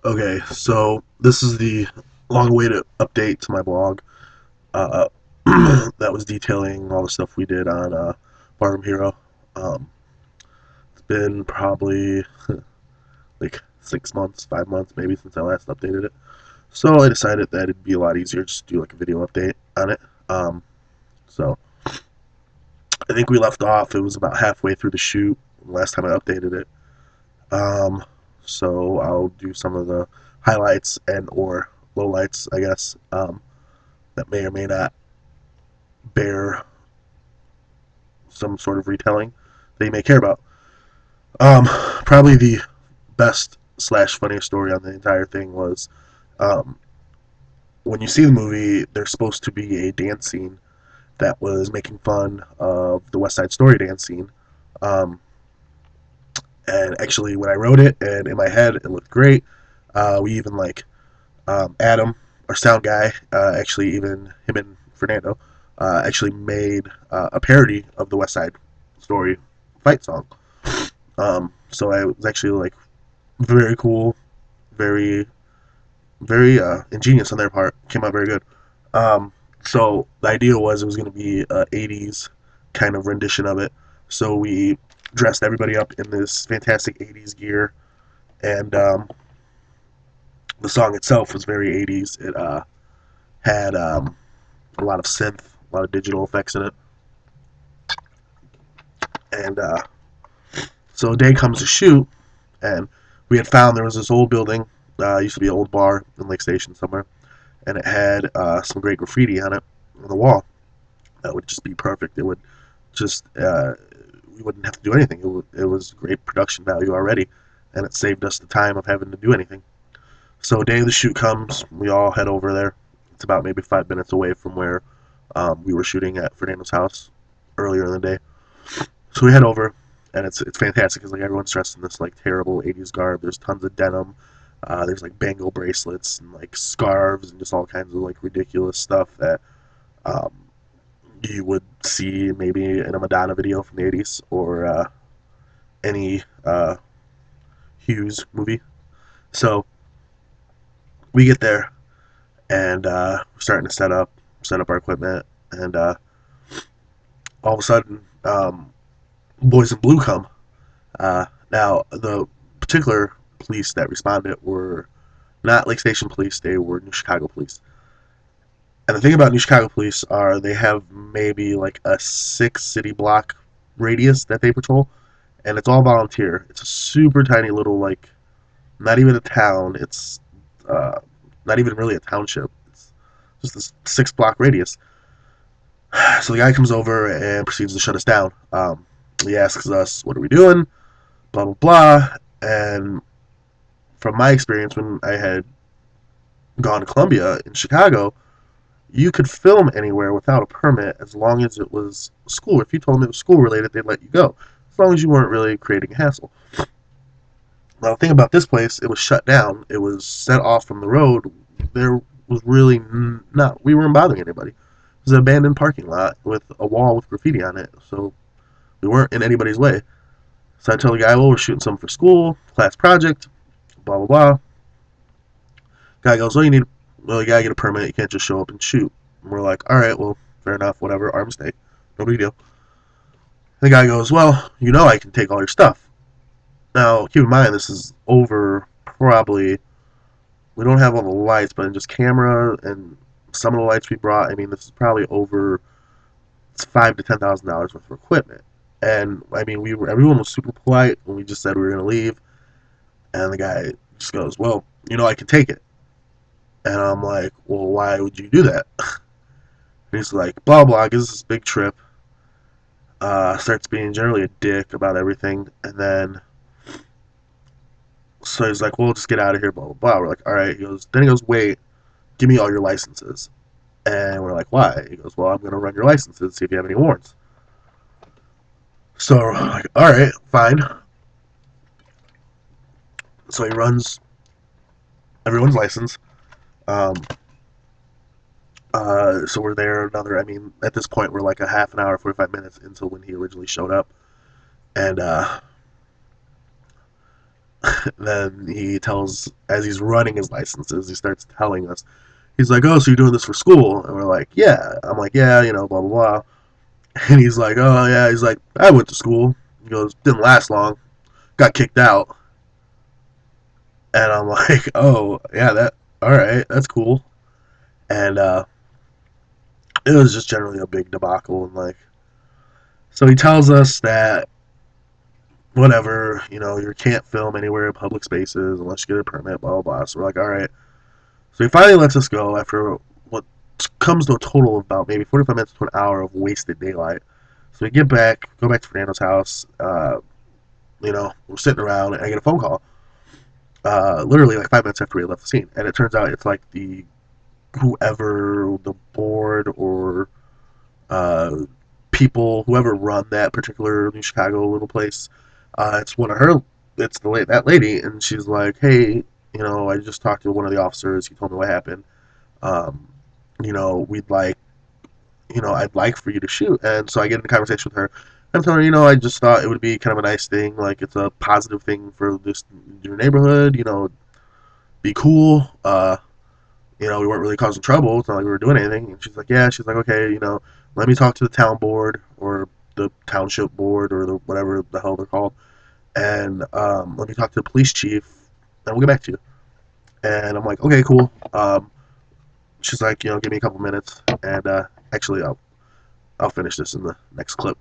Okay, so this is the long-awaited update to my blog. Uh, that was detailing all the stuff we did on Farm Hero. Um, it's been probably like 6 months, 5 months maybe since I last updated it. So I decided that it'd be a lot easier just to do like a video update on it. So I think we left off. It was about halfway through the shoot last time I updated it. Um, so I'll do some of the highlights and or lowlights, I guess. That may or may not bear some sort of retelling that you may care about. Um, Probably the best slash funniest story on the entire thing was um, when you see the movie, there's supposed to be a dance scene that was making fun of the West Side Story dance scene. Um, and actually, when I wrote it and in my head, it looked great. We even Adam, our sound guy, actually even him and Fernando, actually made a parody of the West Side Story fight song. So I was actually like very cool, very very ingenious on their part. Came out very good. Um, so the idea was it was going to be a '80s kind of rendition of it. So we dressed everybody up in this fantastic '80s gear, and the song itself was very '80s. It had a lot of synth, a lot of digital effects in it, and so day comes to shoot, and we had found there was this old building, used to be an old bar in Lake Station somewhere, and it had some great graffiti on it on the wall. That would just be perfect. It would just we wouldn't have to do anything. It was great production value already, and it saved us the time of having to do anything. So day of the shoot comes, we all head over there. It's about maybe 5 minutes away from where we were shooting at Fernando's house earlier in the day. So we head over, and it's fantastic because like everyone's dressed in this like terrible '80s garb. There's tons of denim. There's like bangle bracelets and like scarves and just all kinds of like ridiculous stuff that um, you would see maybe in a Madonna video from the '80s or any Hughes movie. So we get there and we're starting to set up our equipment, and all of a sudden, boys in blue come. Now the particular police that responded were not Lake Station police; they were New Chicago police. And the thing about New Chicago police are they have maybe like a 6 city block radius that they patrol, and it's all volunteer. It's a super tiny little like not even a town. It's uh, not even really a township. It's just this 6 block radius. So the guy comes over and proceeds to shut us down. He asks us, "What are we doing?" Blah blah blah. And from my experience, when I had gone to Columbia in Chicago, you could film anywhere without a permit as long as it was school. If you told them it was school related, they'd let you go, as long as you weren't really creating a hassle. Now, the thing about this place, it was shut down. It was set off from the road. There was really not. We weren't bothering anybody. It was an abandoned parking lot with a wall with graffiti on it, so we weren't in anybody's way. So I tell the guy, "Well, we're shooting something for school, class project, blah blah blah." Guy goes, well, you gotta get a permit. You can't just show up and shoot." And we're like, "All right, well, fair enough, whatever. Our mistake. No big deal." And the guy goes, "Well, I can take all your stuff." Now, keep in mind, this is over probably. We don't have all the lights, but just camera and some of the lights we brought. I mean, this is probably over. It's $5,000 to $10,000 worth of equipment. And I mean, everyone was super polite when we just said we were gonna leave. And the guy just goes, "Well, I can take it." And I'm like, "Well, why would you do that?" And he's like, "Blah blah, gives us this big trip." Starts being generally a dick about everything, and then so he's like, "Well, just get out of here." Blah blah blah. We're like, "All right." Then he goes, "Wait, give me all your licenses." And we're like, "Why?" He goes, "Well, I'm gonna run your licenses, see if you have any warrants." So we're like, "All right, fine." So he runs everyone's license. Um, so we're there another. I mean, at this point, we're like a half an hour, 45 minutes until when he originally showed up, and Then he tells, as he's running his licenses, he starts telling us, he's like, "Oh, so you're doing this for school?" And we're like, "Yeah." I'm like, "Yeah, blah blah blah." And he's like, "Oh yeah." He's like, "I went to school." He goes, "Didn't last long. Got kicked out." And I'm like, "Oh yeah, that all right, that's cool." And it was just generally a big debacle, and like, so he tells us that whatever, you can't film anywhere in public spaces unless you get a permit, blah blah blah. So we're like, all right. So he finally lets us go after what comes to a total of about maybe 45 minutes to an hour of wasted daylight. So we get back, go back to Fernando's house. We're sitting around, and I get a phone call. Literally like 5 minutes after we left the scene, and it turns out it's like the whoever the board or uh, people whoever run that particular New Chicago little place. It's one of her. It's that lady, and she's like, "Hey, I just talked to one of the officers. He told me what happened. Um, we'd like, I'd like for you to shoot." And so I get in a conversation with her. I'm telling her, I just thought it would be kind of a nice thing, like it's a positive thing for this your neighborhood. Be cool. We weren't really causing trouble. It's not like we were doing anything. And she's like, yeah. She's like, okay, let me talk to the town board or the township board or the whatever the hell they're called, and let me talk to the police chief, and we'll get back to you. And I'm like, okay, cool. She's like, give me a couple minutes, and actually, I'll finish this in the next clip.